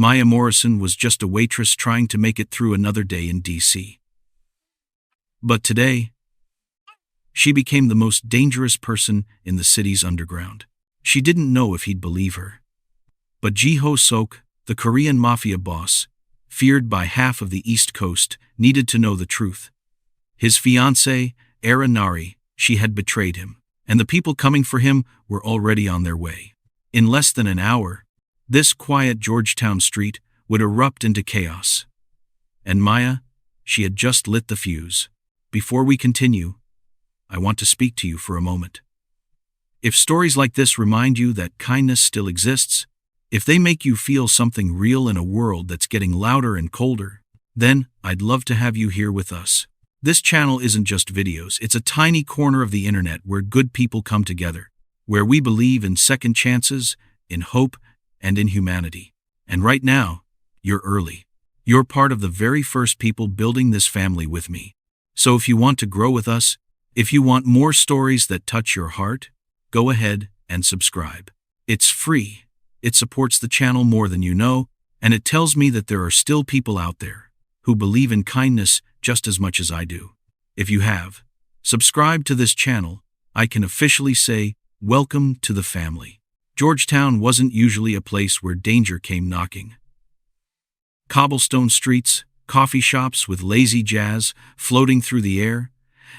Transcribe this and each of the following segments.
Maya Morrison was just a waitress trying to make it through another day in D.C. But today, she became the most dangerous person in the city's underground. She didn't know if he'd believe her. But Ji-ho Sok, the Korean Mafia boss, feared by half of the East Coast, needed to know the truth. His fiancée, Era Nari, she had betrayed him, and the people coming for him were already on their way. In less than an hour, this quiet Georgetown street would erupt into chaos. And Maya, she had just lit the fuse. Before we continue, I want to speak to you for a moment. If stories like this remind you that kindness still exists, if they make you feel something real in a world that's getting louder and colder, then I'd love to have you here with us. This channel isn't just videos, it's a tiny corner of the internet where good people come together, where we believe in second chances, in hope, and in humanity. And right now, you're early. You're part of the very first people building this family with me. So if you want to grow with us, if you want more stories that touch your heart, go ahead and subscribe. It's free. It supports the channel more than you know, and it tells me that there are still people out there who believe in kindness just as much as I do. If you have subscribed to this channel, I can officially say, welcome to the family. Georgetown wasn't usually a place where danger came knocking. Cobblestone streets, coffee shops with lazy jazz floating through the air,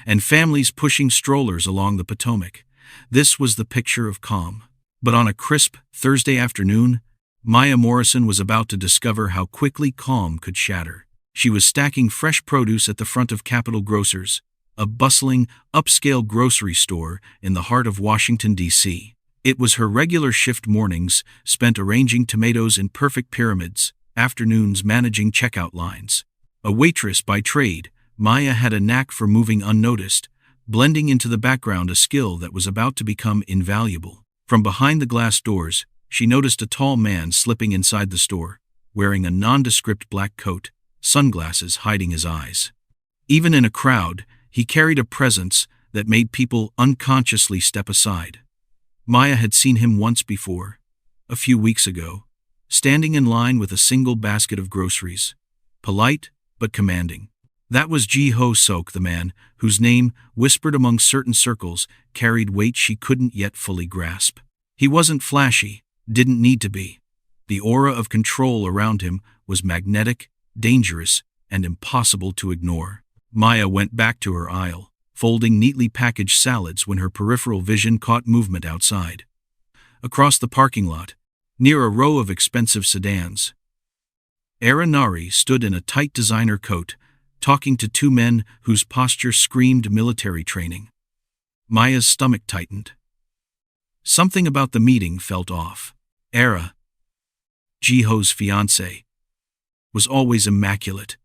and families pushing strollers along the Potomac. This was the picture of calm. But on a crisp Thursday afternoon, Maya Morrison was about to discover how quickly calm could shatter. She was stacking fresh produce at the front of Capitol Grocers, a bustling, upscale grocery store in the heart of Washington, D.C. It was her regular shift mornings spent arranging tomatoes in perfect pyramids, afternoons managing checkout lines. A waitress by trade, Maya had a knack for moving unnoticed, blending into the background, a skill that was about to become invaluable. From behind the glass doors, she noticed a tall man slipping inside the store, wearing a nondescript black coat, sunglasses hiding his eyes. Even in a crowd, he carried a presence that made people unconsciously step aside. Maya had seen him once before, a few weeks ago, standing in line with a single basket of groceries, polite but commanding. That was Ji-ho Sok, the man whose name, whispered among certain circles, carried weight she couldn't yet fully grasp. He wasn't flashy, didn't need to be. The aura of control around him was magnetic, dangerous, and impossible to ignore. Maya went back to her aisle, folding neatly packaged salads, when her peripheral vision caught movement outside. Across the parking lot, near a row of expensive sedans, Era Nari stood in a tight designer coat, talking to two men whose posture screamed military training. Maya's stomach tightened. Something about the meeting felt off. Era, Ji-ho's fiancée, was always immaculate.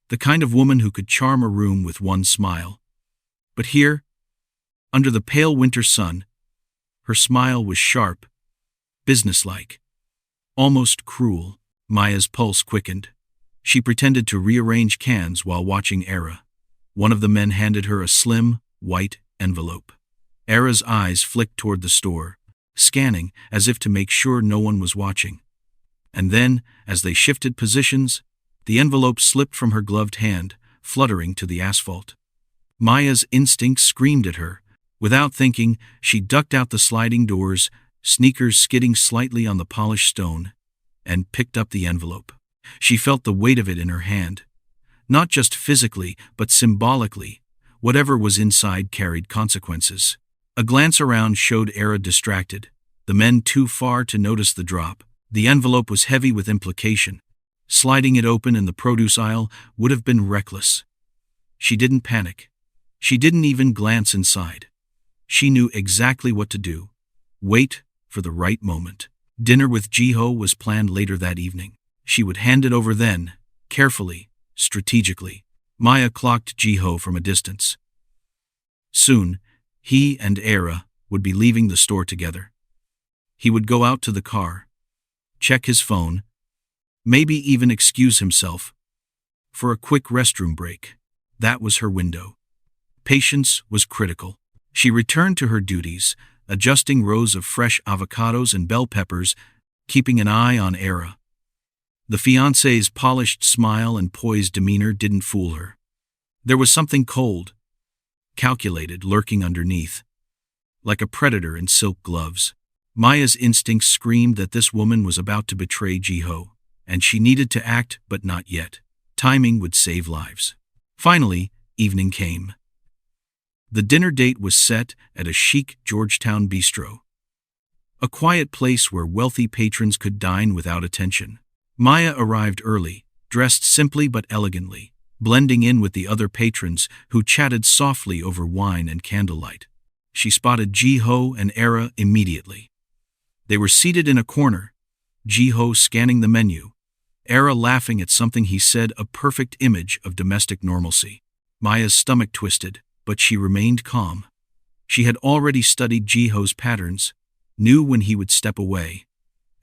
The kind of woman who could charm a room with one smile. But here, under the pale winter sun, her smile was sharp, businesslike, almost cruel. Maya's pulse quickened. She pretended to rearrange cans while watching Era. One of the men handed her a slim, white envelope. Era's eyes flicked toward the store, scanning as if to make sure no one was watching. And then, as they shifted positions, the envelope slipped from her gloved hand, fluttering to the asphalt. Maya's instincts screamed at her. Without thinking, she ducked out the sliding doors, sneakers skidding slightly on the polished stone, and picked up the envelope. She felt the weight of it in her hand. Not just physically, but symbolically. Whatever was inside carried consequences. A glance around showed Era distracted, the men too far to notice the drop. The envelope was heavy with implication. Sliding it open in the produce aisle would have been reckless. She didn't panic. She didn't even glance inside. She knew exactly what to do. Wait for the right moment. Dinner with Ji-ho was planned later that evening. She would hand it over then, carefully, strategically. Maya clocked Ji-ho from a distance. Soon, he and Era would be leaving the store together. He would go out to the car, check his phone, maybe even excuse himself for a quick restroom break. That was her window. Patience was critical. She returned to her duties, adjusting rows of fresh avocados and bell peppers, keeping an eye on Era. The fiancé's polished smile and poised demeanor didn't fool her. There was something cold, calculated, lurking underneath, like a predator in silk gloves. Maya's instincts screamed that this woman was about to betray Jiho, and she needed to act, but not yet. Timing would save lives. Finally, evening came. The dinner date was set at a chic Georgetown bistro, a quiet place where wealthy patrons could dine without attention. Maya arrived early, dressed simply but elegantly, blending in with the other patrons who chatted softly over wine and candlelight. She spotted Jiho and Era immediately. They were seated in a corner, Jiho scanning the menu, Era laughing at something he said, a perfect image of domestic normalcy. Maya's stomach twisted, but she remained calm. She had already studied Jiho's patterns, knew when he would step away,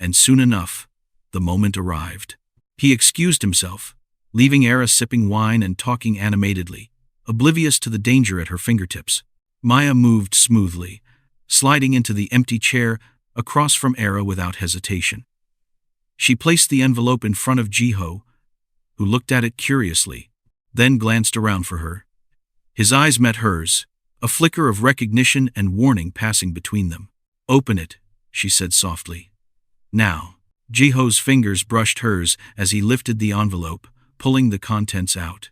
and soon enough, the moment arrived. He excused himself, leaving Era sipping wine and talking animatedly, oblivious to the danger at her fingertips. Maya moved smoothly, sliding into the empty chair across from Era without hesitation. She placed the envelope in front of Jiho, who looked at it curiously, then glanced around for her. His eyes met hers, a flicker of recognition and warning passing between them. "Open it," she said softly. "Now." Jiho's fingers brushed hers as he lifted the envelope, pulling the contents out.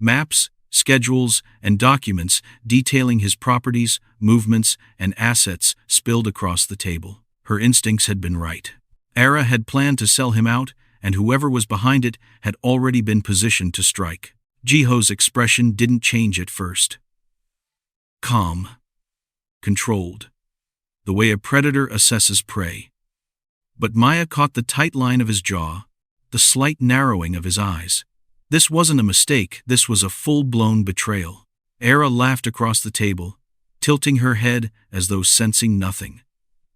Maps, schedules, and documents detailing his properties, movements, and assets spilled across the table. Her instincts had been right. Era had planned to sell him out, and whoever was behind it had already been positioned to strike. Jiho's expression didn't change at first. Calm. Controlled. The way a predator assesses prey. But Maya caught the tight line of his jaw, the slight narrowing of his eyes. This wasn't a mistake, this was a full-blown betrayal. Era laughed across the table, tilting her head as though sensing nothing.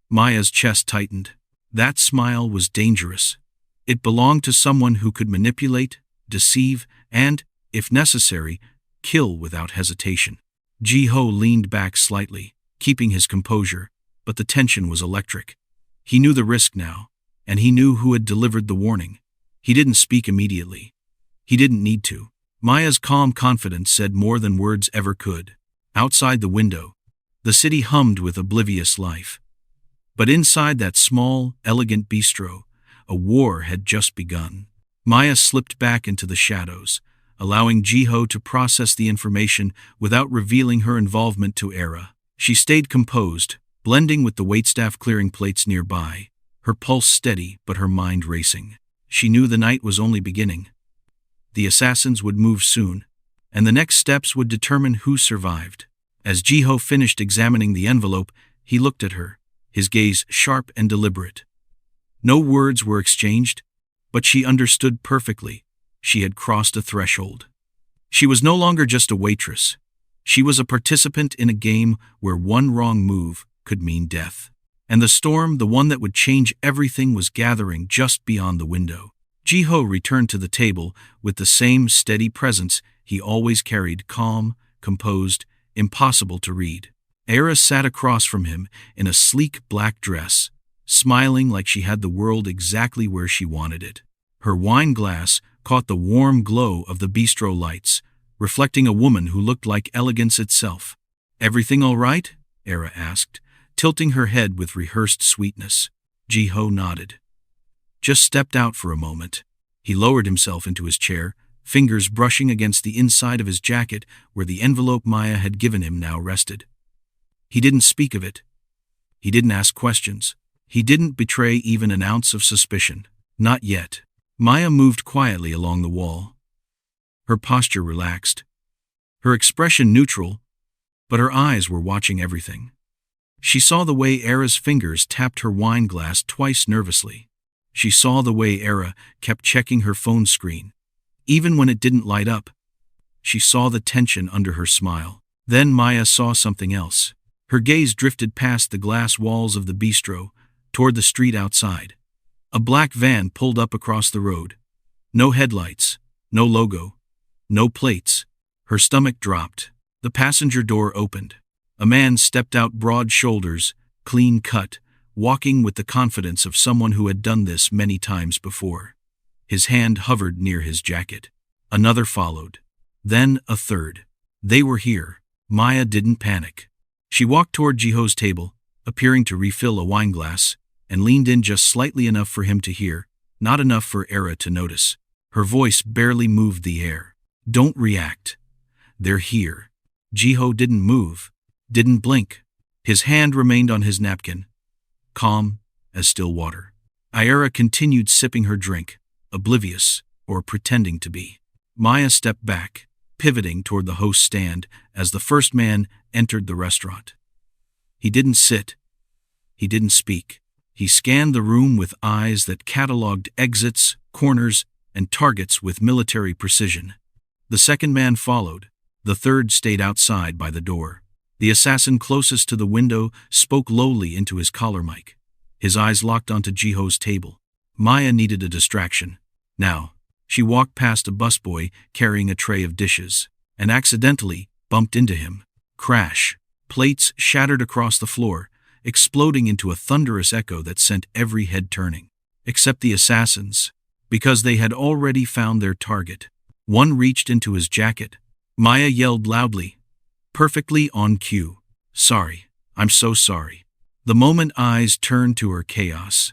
Maya's chest tightened. That smile was dangerous. It belonged to someone who could manipulate, deceive, and, if necessary, kill without hesitation. Jiho leaned back slightly, keeping his composure, but the tension was electric. He knew the risk now, and he knew who had delivered the warning. He didn't speak immediately. He didn't need to. Maya's calm confidence said more than words ever could. Outside the window, the city hummed with oblivious life. But inside that small, elegant bistro, a war had just begun. Maya slipped back into the shadows, allowing Jiho to process the information without revealing her involvement to Era. She stayed composed, blending with the waitstaff clearing plates nearby, her pulse steady but her mind racing. She knew the night was only beginning. The assassins would move soon, and the next steps would determine who survived. As Jiho finished examining the envelope, he looked at her, his gaze sharp and deliberate. No words were exchanged, but she understood perfectly. She had crossed a threshold. She was no longer just a waitress. She was a participant in a game where one wrong move could mean death. And the storm, the one that would change everything, was gathering just beyond the window. Jiho returned to the table with the same steady presence he always carried, calm, composed, impossible to read. Era sat across from him in a sleek black dress, smiling like she had the world exactly where she wanted it. Her wine glass caught the warm glow of the bistro lights, reflecting a woman who looked like elegance itself. "Everything all right?" Era asked, tilting her head with rehearsed sweetness. Jiho nodded. "Just stepped out for a moment." He lowered himself into his chair, fingers brushing against the inside of his jacket where the envelope Maya had given him now rested. He didn't speak of it. He didn't ask questions. He didn't betray even an ounce of suspicion. Not yet. Maya moved quietly along the wall. Her posture relaxed. Her expression neutral, but her eyes were watching everything. She saw the way Era's fingers tapped her wine glass twice nervously. She saw the way Era kept checking her phone screen, even when it didn't light up. She saw the tension under her smile. Then Maya saw something else. Her gaze drifted past the glass walls of the bistro, toward the street outside. A black van pulled up across the road. No headlights, no logo, no plates. Her stomach dropped. The passenger door opened. A man stepped out, broad shoulders, clean cut, walking with the confidence of someone who had done this many times before. His hand hovered near his jacket. Another followed. Then a third. They were here. Maya didn't panic. She walked toward Jiho's table, appearing to refill a wineglass, and leaned in just slightly enough for him to hear, not enough for Era to notice. Her voice barely moved the air. Don't react. They're here. Jiho didn't move, didn't blink. His hand remained on his napkin, calm as still water. Era continued sipping her drink, oblivious, or pretending to be. Maya stepped back, pivoting toward the host's stand as the first man entered the restaurant. He didn't sit. He didn't speak. He scanned the room with eyes that cataloged exits, corners, and targets with military precision. The second man followed. The third stayed outside by the door. The assassin closest to the window spoke lowly into his collar mic. His eyes locked onto Jiho's table. Maya needed a distraction. Now, she walked past a busboy carrying a tray of dishes, and accidentally bumped into him. Crash. Plates shattered across the floor, exploding into a thunderous echo that sent every head turning. Except the assassins, because they had already found their target. One reached into his jacket. Maya yelled loudly, perfectly on cue. Sorry. I'm so sorry. The moment eyes turned to her chaos,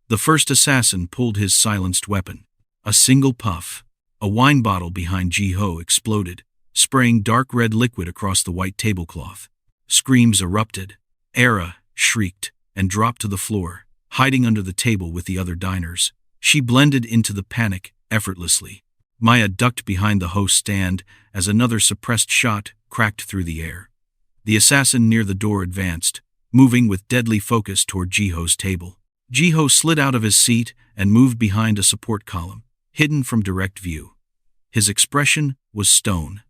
the first assassin pulled his silenced weapon. A single puff. A wine bottle behind Jiho exploded, spraying dark red liquid across the white tablecloth. Screams erupted. Era shrieked and dropped to the floor, hiding under the table with the other diners. She blended into the panic effortlessly. Maya ducked behind the host's stand as another suppressed shot cracked through the air. The assassin near the door advanced, moving with deadly focus toward Jiho's table. Jiho slid out of his seat and moved behind a support column, hidden from direct view. His expression was stone.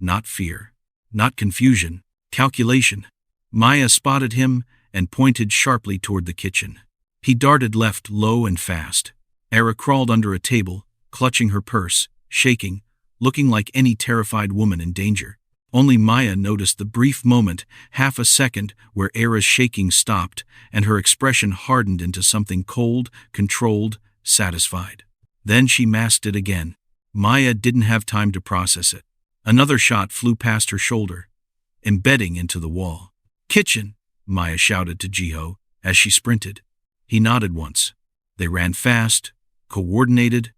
Not fear. Not confusion. Calculation. Maya spotted him and pointed sharply toward the kitchen. He darted left low and fast. Era crawled under a table, clutching her purse, shaking, looking like any terrified woman in danger. Only Maya noticed the brief moment, half a second, where Era's shaking stopped and her expression hardened into something cold, controlled, satisfied. Then she masked it again. Maya didn't have time to process it. Another shot flew past her shoulder, embedding into the wall. Kitchen, Maya shouted to Jiho as she sprinted. He nodded once. They ran fast, coordinated,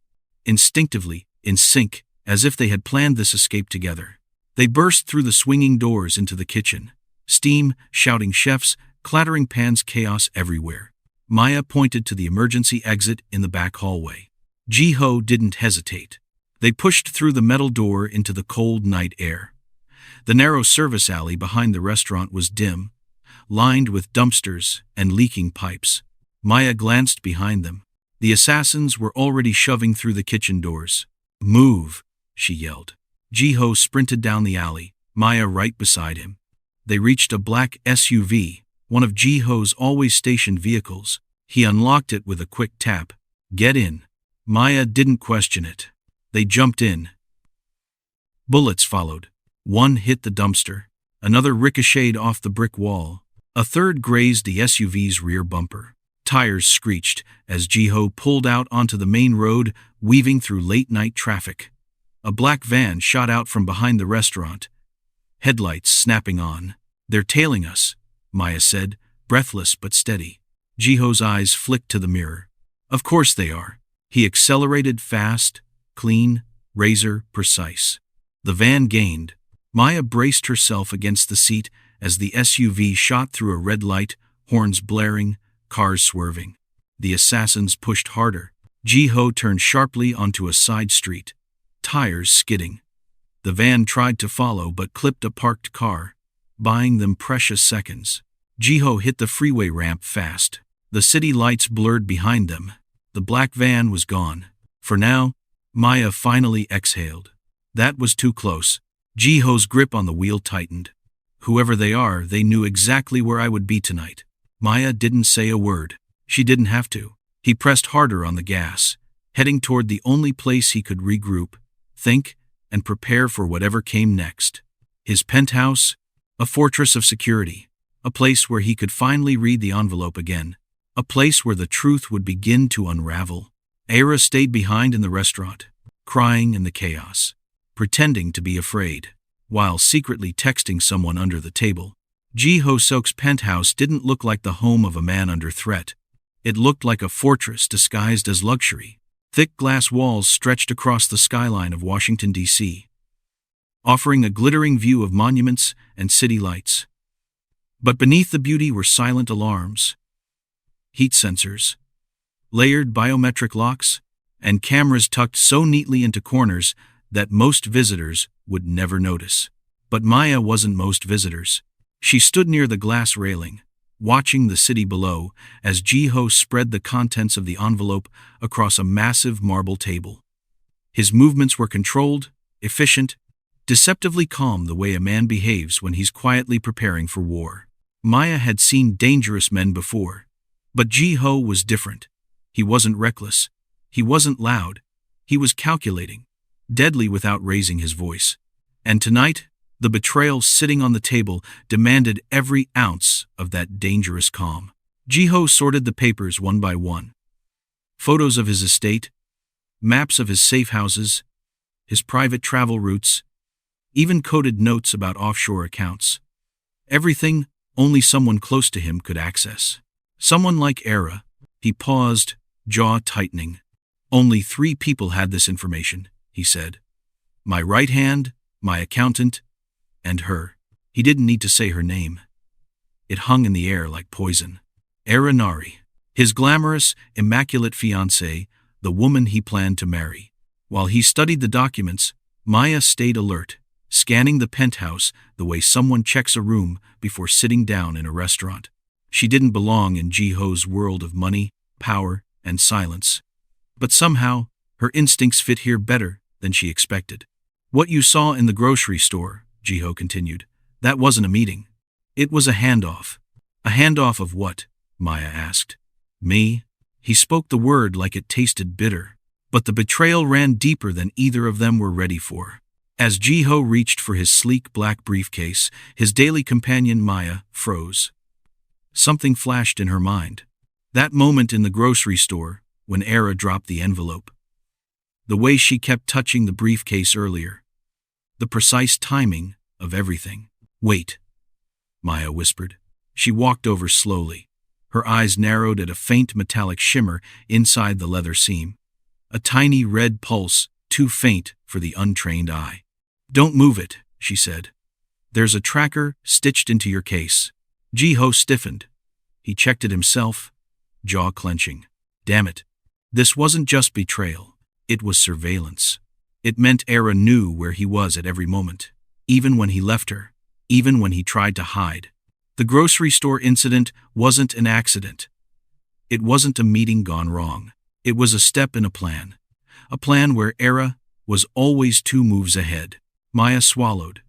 instinctively, in sync, as if they had planned this escape together. They burst through the swinging doors into the kitchen. Steam, shouting chefs, clattering pans, chaos everywhere. Maya pointed to the emergency exit in the back hallway. Jiho didn't hesitate. They pushed through the metal door into the cold night air. The narrow service alley behind the restaurant was dim, lined with dumpsters and leaking pipes. Maya glanced behind them. The assassins were already shoving through the kitchen doors. Move, she yelled. Jiho sprinted down the alley, Maya right beside him. They reached a black SUV, one of Jiho's always stationed vehicles. He unlocked it with a quick tap. Get in. Maya didn't question it. They jumped in. Bullets followed. One hit the dumpster. Another ricocheted off the brick wall. A third grazed the SUV's rear bumper. Tires screeched as Jiho pulled out onto the main road, weaving through late-night traffic. A black van shot out from behind the restaurant, headlights snapping on. They're tailing us, Maya said, breathless but steady. Jiho's eyes flicked to the mirror. Of course they are. He accelerated fast, clean, razor precise. The van gained. Maya braced herself against the seat as the SUV shot through a red light, horns blaring, cars swerving. The assassins pushed harder. Jiho turned sharply onto a side street, tires skidding. The van tried to follow but clipped a parked car, buying them precious seconds. Jiho hit the freeway ramp fast. The city lights blurred behind them. The black van was gone. For now, Maya finally exhaled. That was too close. Jiho's grip on the wheel tightened. Whoever they are, they knew exactly where I would be tonight. Maya didn't say a word. She didn't have to. He pressed harder on the gas, heading toward the only place he could regroup, think, and prepare for whatever came next. His penthouse, a fortress of security, a place where he could finally read the envelope again, a place where the truth would begin to unravel. Era stayed behind in the restaurant, crying in the chaos, pretending to be afraid, while secretly texting someone under the table. Ji Ho-suk's penthouse didn't look like the home of a man under threat. It looked like a fortress disguised as luxury. Thick glass walls stretched across the skyline of Washington, D.C., offering a glittering view of monuments and city lights. But beneath the beauty were silent alarms, heat sensors, layered biometric locks, and cameras tucked so neatly into corners that most visitors would never notice. But Maya wasn't most visitors. She stood near the glass railing, watching the city below as Ji-ho spread the contents of the envelope across a massive marble table. His movements were controlled, efficient, deceptively calm, the way a man behaves when he's quietly preparing for war. Maya had seen dangerous men before, but Ji-ho was different. He wasn't reckless. He wasn't loud. He was calculating, deadly without raising his voice. And tonight, the betrayal sitting on the table demanded every ounce of that dangerous calm. Ji-ho sorted the papers one by one. Photos of his estate, maps of his safe houses, his private travel routes, even coded notes about offshore accounts. Everything only someone close to him could access. Someone like Era. He paused, jaw tightening. Only 3 people had this information, he said. My right hand, my accountant, and her. He didn't need to say her name. It hung in the air like poison. Era Nari, his glamorous, immaculate fiancée, the woman he planned to marry. While he studied the documents, Maya stayed alert, scanning the penthouse the way someone checks a room before sitting down in a restaurant. She didn't belong in Ji-ho's world of money, power, and silence. But somehow, her instincts fit here better than she expected. What you saw in the grocery store, Ji-ho continued, that wasn't a meeting. It was a handoff. A handoff of what? Maya asked. Me? He spoke the word like it tasted bitter. But the betrayal ran deeper than either of them were ready for. As Ji-ho reached for his sleek black briefcase, his daily companion Maya froze. Something flashed in her mind. That moment in the grocery store, when Era dropped the envelope. The way she kept touching the briefcase earlier. The precise timing of everything. Wait, Maya whispered. She walked over slowly. Her eyes narrowed at a faint metallic shimmer inside the leather seam. A tiny red pulse, too faint for the untrained eye. Don't move it, she said. There's a tracker stitched into your case. Ji-ho stiffened. He checked it himself, jaw clenching. Damn it. This wasn't just betrayal. It was surveillance. It meant Era knew where he was at every moment, even when he left her, even when he tried to hide. The grocery store incident wasn't an accident. It wasn't a meeting gone wrong. It was a step in a plan where Era was always 2 moves ahead. Maya swallowed.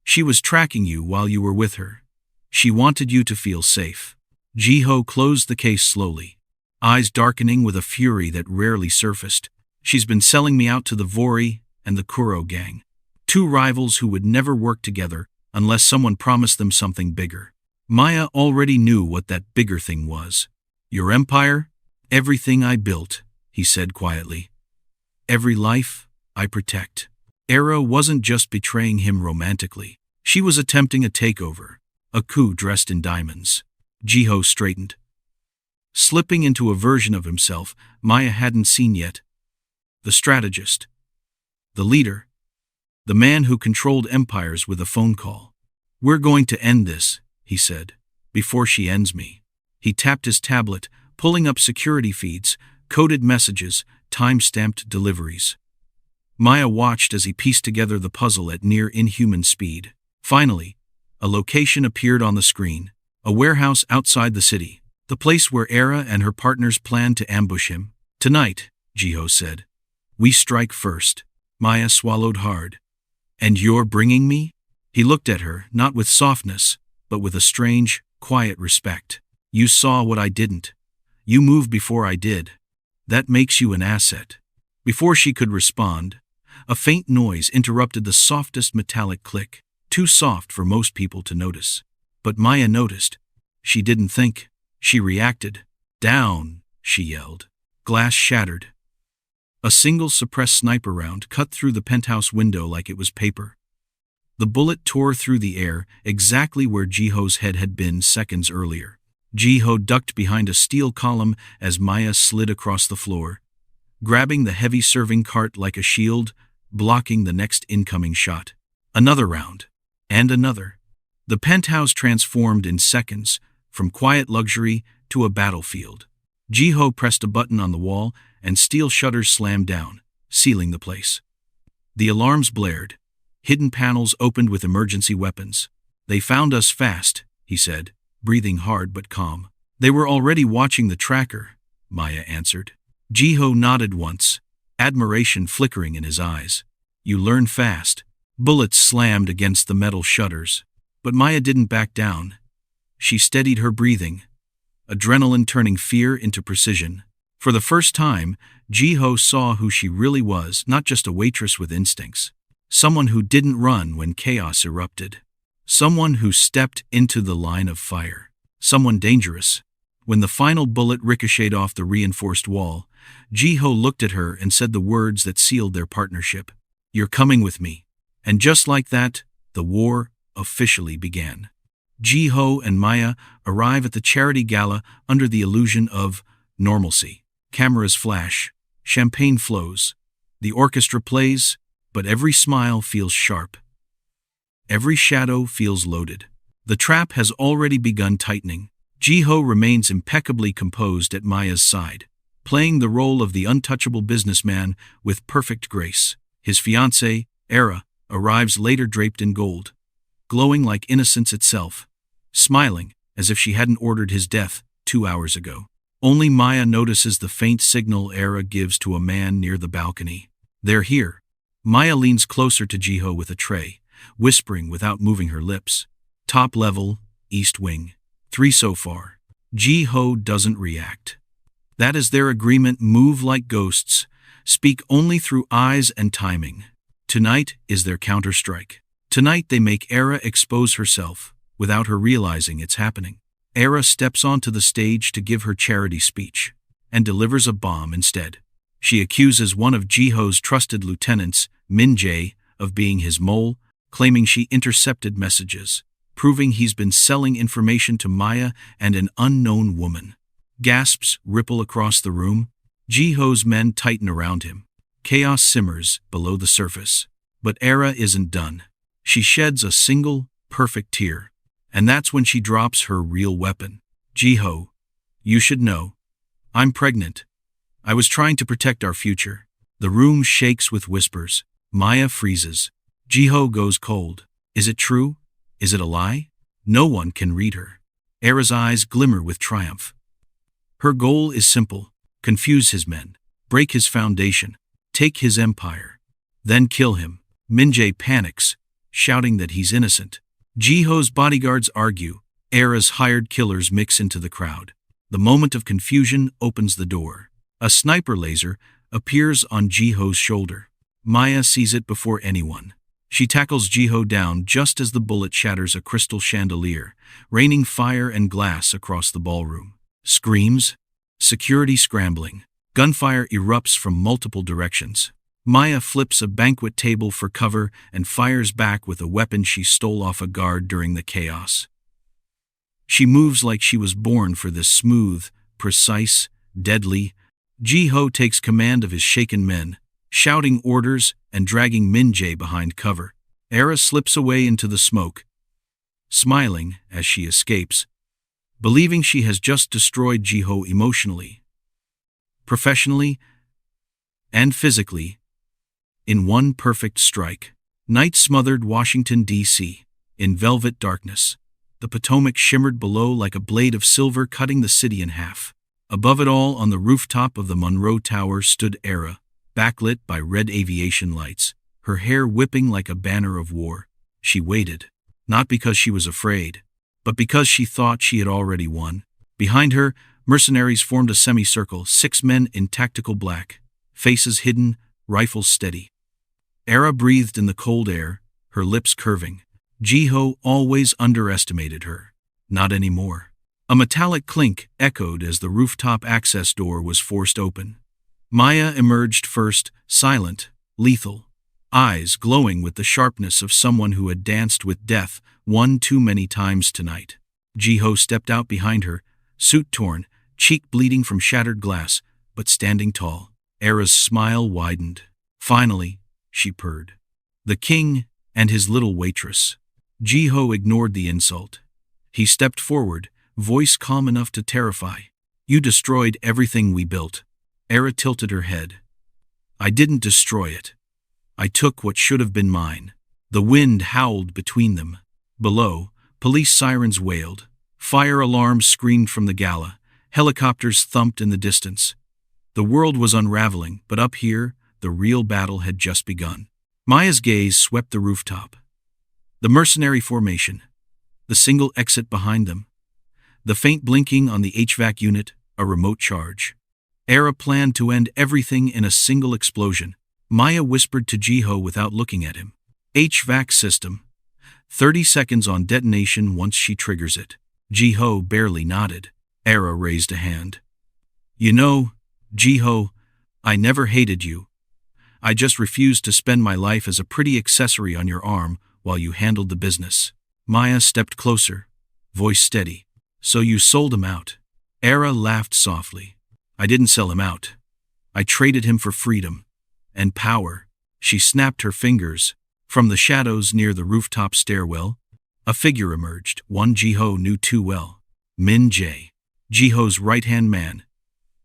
She was tracking you while you were with her. She wanted you to feel safe. Ji-ho closed the case slowly, eyes darkening with a fury that rarely surfaced. She's been selling me out to the Vori and the Kuro gang. 2 rivals who would never work together unless someone promised them something bigger. Maya already knew what that bigger thing was. Your empire? Everything I built, he said quietly. Every life I protect. Era wasn't just betraying him romantically. She was attempting a takeover, a coup dressed in diamonds. Ji-ho straightened, slipping into a version of himself Maya hadn't seen yet. The strategist. The leader. The man who controlled empires with a phone call. We're going to end this, he said, before she ends me. He tapped his tablet, pulling up security feeds, coded messages, time-stamped deliveries. Maya watched as he pieced together the puzzle at near inhuman speed. Finally, a location appeared on the screen. A warehouse outside the city. The place where Era and her partners planned to ambush him. Tonight, Ji-ho said. We strike first. Maya swallowed hard. And you're bringing me? He looked at her, not with softness, but with a strange, quiet respect. You saw what I didn't. You moved before I did. That makes you an asset. Before she could respond, a faint noise interrupted the softest metallic click, too soft for most people to notice. But Maya noticed. She didn't think. She reacted. Down, she yelled. Glass shattered. A single suppressed sniper round cut through the penthouse window like it was paper. The bullet tore through the air, exactly where Jiho's head had been seconds earlier. Jiho ducked behind a steel column as Maya slid across the floor, grabbing the heavy serving cart like a shield, blocking the next incoming shot. Another round. And another. The penthouse transformed in seconds, from quiet luxury to a battlefield. Jiho pressed a button on the wall, and steel shutters slammed down, sealing the place. The alarms blared. Hidden panels opened with emergency weapons. "They found us fast," he said, breathing hard but calm. "They were already watching the tracker," Maya answered. Jiho nodded once, admiration flickering in his eyes. "You learn fast." Bullets slammed against the metal shutters. But Maya didn't back down. She steadied her breathing, adrenaline turning fear into precision. For the first time, Jiho saw who she really was, not just a waitress with instincts. Someone who didn't run when chaos erupted. Someone who stepped into the line of fire. Someone dangerous. When the final bullet ricocheted off the reinforced wall, Jiho looked at her and said the words that sealed their partnership. "You're coming with me." And just like that, the war officially began. Jiho and Maya arrive at the charity gala under the illusion of normalcy. Cameras flash, champagne flows, the orchestra plays, but every smile feels sharp. Every shadow feels loaded. The trap has already begun tightening. Jiho remains impeccably composed at Maya's side, playing the role of the untouchable businessman with perfect grace. His fiancée, Era, arrives later draped in gold, glowing like innocence itself, smiling as if she hadn't ordered his death 2 hours ago. Only Maya notices the faint signal Era gives to a man near the balcony. "They're here." Maya leans closer to Jiho with a tray, whispering without moving her lips. "Top level, East Wing. 3 so far." Jiho doesn't react. That is their agreement: move like ghosts, speak only through eyes and timing. Tonight is their counterstrike. Tonight they make Era expose herself, without her realizing it's happening. Era steps onto the stage to give her charity speech, and delivers a bomb instead. She accuses one of Jiho's trusted lieutenants, Min Jae, of being his mole, claiming she intercepted messages, proving he's been selling information to Maya and an unknown woman. Gasps ripple across the room. Jiho's men tighten around him. Chaos simmers below the surface. But Era isn't done. She sheds a single, perfect tear. And that's when she drops her real weapon. "Jiho, you should know. I'm pregnant. I was trying to protect our future." The room shakes with whispers. Maya freezes. Jiho goes cold. Is it true? Is it a lie? No one can read her. Era's eyes glimmer with triumph. Her goal is simple: confuse his men, break his foundation, take his empire, then kill him. Min-jae panics, shouting that he's innocent. Jiho's bodyguards argue. Era's hired killers mix into the crowd. The moment of confusion opens the door. A sniper laser appears on Jiho's shoulder. Maya sees it before anyone. She tackles Jiho down just as the bullet shatters a crystal chandelier, raining fire and glass across the ballroom. Screams, security scrambling. Gunfire erupts from multiple directions. Maya flips a banquet table for cover and fires back with a weapon she stole off a guard during the chaos. She moves like she was born for this: smooth, precise, deadly. Jiho takes command of his shaken men, shouting orders and dragging Min-jae behind cover. Era slips away into the smoke, smiling as she escapes, believing she has just destroyed Jiho emotionally, professionally, and physically, in one perfect strike. Night smothered Washington, D.C. in velvet darkness. The Potomac shimmered below like a blade of silver, cutting the city in half. Above it all, on the rooftop of the Monroe Tower, stood Era, backlit by red aviation lights, her hair whipping like a banner of war. She waited, not because she was afraid, but because she thought she had already won. Behind her, mercenaries formed a semicircle, 6 men in tactical black, faces hidden, rifles steady. Era breathed in the cold air, her lips curving. Jiho always underestimated her. Not anymore. A metallic clink echoed as the rooftop access door was forced open. Maya emerged first, silent, lethal, eyes glowing with the sharpness of someone who had danced with death one too many times tonight. Jiho stepped out behind her, suit torn, cheek bleeding from shattered glass, but standing tall. Era's smile widened. Finally, she purred. The king and his little waitress. Jiho ignored the insult. He stepped forward, voice calm enough to terrify. You destroyed everything we built. Era tilted her head. I didn't destroy it. I took what should have been mine. The wind howled between them. Below, police sirens wailed. Fire alarms screamed from the gala. Helicopters thumped in the distance. The world was unraveling, but up here, the real battle had just begun. Maya's gaze swept the rooftop. The mercenary formation. The single exit behind them. The faint blinking on the HVAC unit, a remote charge. Era planned to end everything in a single explosion. Maya whispered to Jiho without looking at him. HVAC system. 30 seconds on detonation once she triggers it. Jiho barely nodded. Era raised a hand. You know, Jiho, I never hated you. I just refused to spend my life as a pretty accessory on your arm while you handled the business. Maya stepped closer, voice steady. So you sold him out. Era laughed softly. I didn't sell him out. I traded him for freedom. And power. She snapped her fingers. From the shadows near the rooftop stairwell, a figure emerged, one Jiho knew too well. Min Jae. Jiho's right-hand man.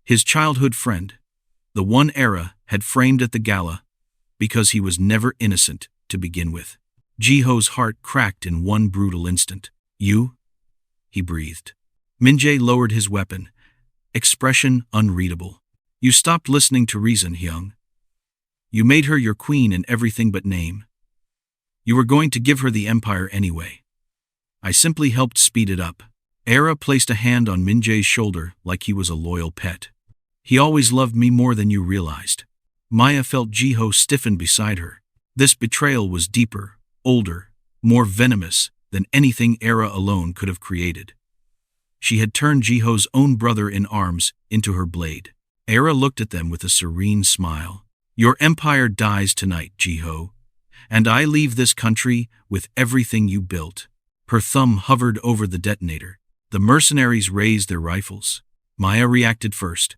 His childhood friend. The one Era had framed at the gala, because he was never innocent to begin with. Jiho's heart cracked in one brutal instant. You? He breathed. Min Jae lowered his weapon. Expression unreadable. You stopped listening to reason, Hyung. You made her your queen in everything but name. You were going to give her the empire anyway. I simply helped speed it up. Era placed a hand on Min Jae's shoulder like he was a loyal pet. He always loved me more than you realized. Maya felt Jiho stiffen beside her. This betrayal was deeper, older, more venomous than anything Era alone could have created. She had turned Jiho's own brother in arms into her blade. Era looked at them with a serene smile. Your empire dies tonight, Jiho, and I leave this country with everything you built. Her thumb hovered over the detonator. The mercenaries raised their rifles. Maya reacted first.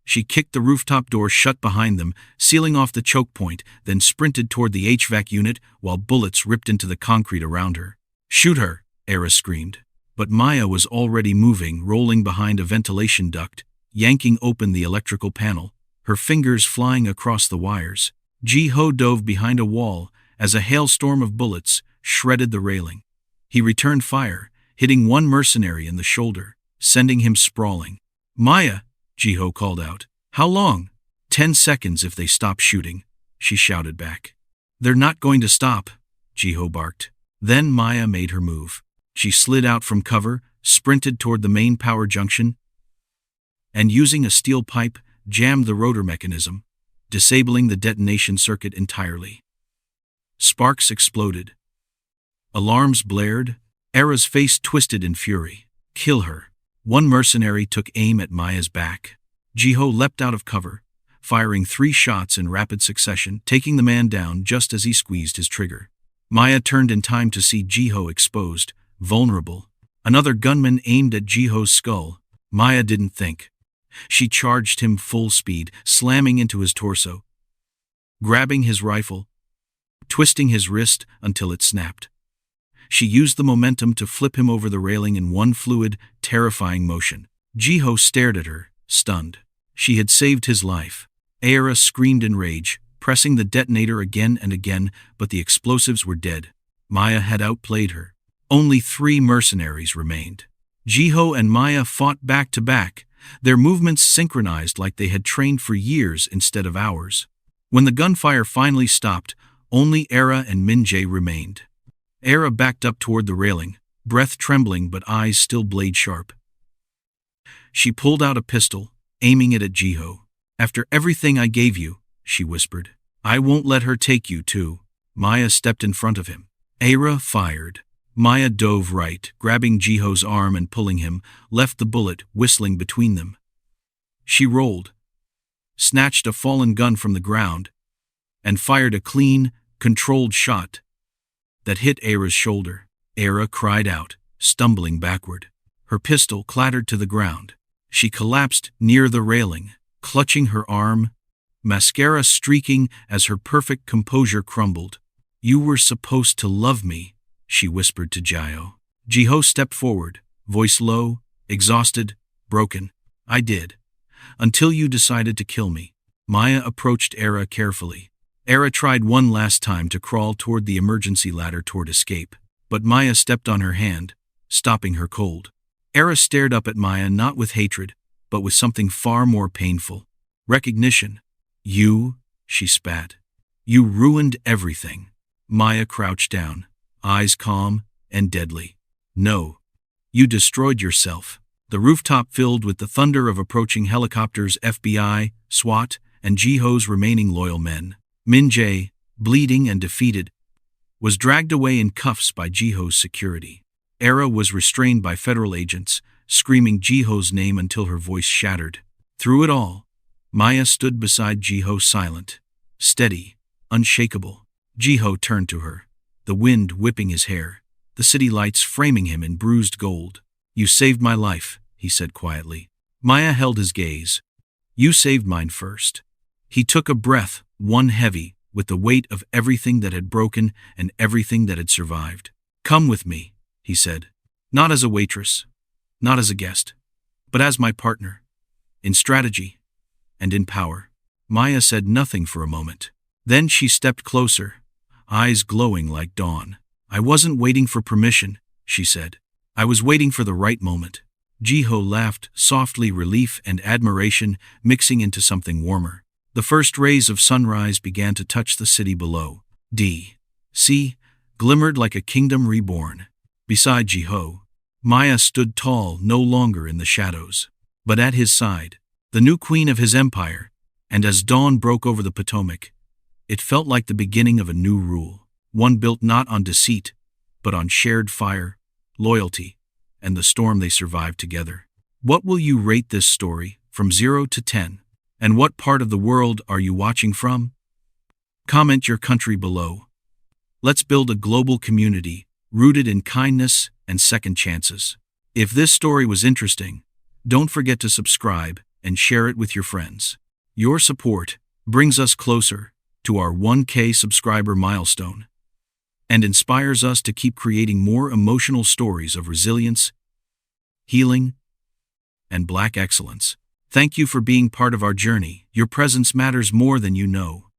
She kicked the rooftop door shut behind them, sealing off the choke point, then sprinted toward the HVAC unit while bullets ripped into the concrete around her. Shoot her, Era screamed. But Maya was already moving, rolling behind a ventilation duct, yanking open the electrical panel, her fingers flying across the wires. Jiho dove behind a wall as a hailstorm of bullets shredded the railing. He returned fire, hitting one mercenary in the shoulder, sending him sprawling. Maya, Jiho called out. How long? 10 seconds if they stop shooting, she shouted back. They're not going to stop, Jiho barked. Then Maya made her move. She slid out from cover, sprinted toward the main power junction, and using a steel pipe, jammed the rotor mechanism, disabling the detonation circuit entirely. Sparks exploded. Alarms blared. Era's face twisted in fury. Kill her. One mercenary took aim at Maya's back. Jiho leapt out of cover, firing 3 shots in rapid succession, taking the man down just as he squeezed his trigger. Maya turned in time to see Jiho exposed, vulnerable. Another gunman aimed at Jiho's skull. Maya didn't think. She charged him full speed, slamming into his torso, grabbing his rifle, twisting his wrist until it snapped. She used the momentum to flip him over the railing in one fluid, terrifying motion. Jiho stared at her, stunned. She had saved his life. Era screamed in rage, pressing the detonator again and again, but the explosives were dead. Maya had outplayed her. Only 3 mercenaries remained. Jiho and Maya fought back to back, their movements synchronized like they had trained for years instead of hours. When the gunfire finally stopped, only Era and Min Jae remained. Era backed up toward the railing, breath trembling but eyes still blade-sharp. She pulled out a pistol, aiming it at Jiho. After everything I gave you, she whispered, I won't let her take you too. Maya stepped in front of him. Era fired. Maya dove right, grabbing Jiho's arm and pulling him, left the bullet whistling between them. She rolled, snatched a fallen gun from the ground, and fired a clean, controlled shot that hit Era's shoulder. Era cried out, stumbling backward. Her pistol clattered to the ground. She collapsed near the railing, clutching her arm, mascara streaking as her perfect composure crumbled. "You were supposed to love me," she whispered to Jiho. Jiho stepped forward, voice low, exhausted, broken. "I did. Until you decided to kill me." Maya approached Era carefully. Era tried one last time to crawl toward the emergency ladder toward escape, but Maya stepped on her hand, stopping her cold. Era stared up at Maya not with hatred, but with something far more painful. Recognition. "You," she spat. "You ruined everything." Maya crouched down, eyes calm and deadly. "No. You destroyed yourself." The rooftop filled with the thunder of approaching helicopters, FBI, SWAT, and Jiho's remaining loyal men. Min-jae, bleeding and defeated, was dragged away in cuffs by Jiho's security. Era was restrained by federal agents, screaming Jiho's name until her voice shattered. Through it all, Maya stood beside Jiho, silent, steady, unshakable. Jiho turned to her, the wind whipping his hair, the city lights framing him in bruised gold. "You saved my life," he said quietly. Maya held his gaze. "You saved mine first." He took a breath, one heavy, with the weight of everything that had broken and everything that had survived. "Come with me," he said. "Not as a waitress, not as a guest, but as my partner, in strategy and in power." Maya said nothing for a moment. Then she stepped closer, eyes glowing like dawn. "I wasn't waiting for permission," she said. "I was waiting for the right moment." Jiho laughed, softly, relief and admiration mixing into something warmer. The first rays of sunrise began to touch the city below. D.C. glimmered like a kingdom reborn. Beside Jiho, Maya stood tall, no longer in the shadows, but at his side, the new queen of his empire, and as dawn broke over the Potomac, it felt like the beginning of a new rule, one built not on deceit, but on shared fire, loyalty, and the storm they survived together. What will you rate this story, from 0 to 10? And what part of the world are you watching from? Comment your country below. Let's build a global community, rooted in kindness and second chances. If this story was interesting, don't forget to subscribe and share it with your friends. Your support brings us closer to our 1K subscriber milestone and inspires us to keep creating more emotional stories of resilience, healing, and Black excellence. Thank you for being part of our journey. Your presence matters more than you know.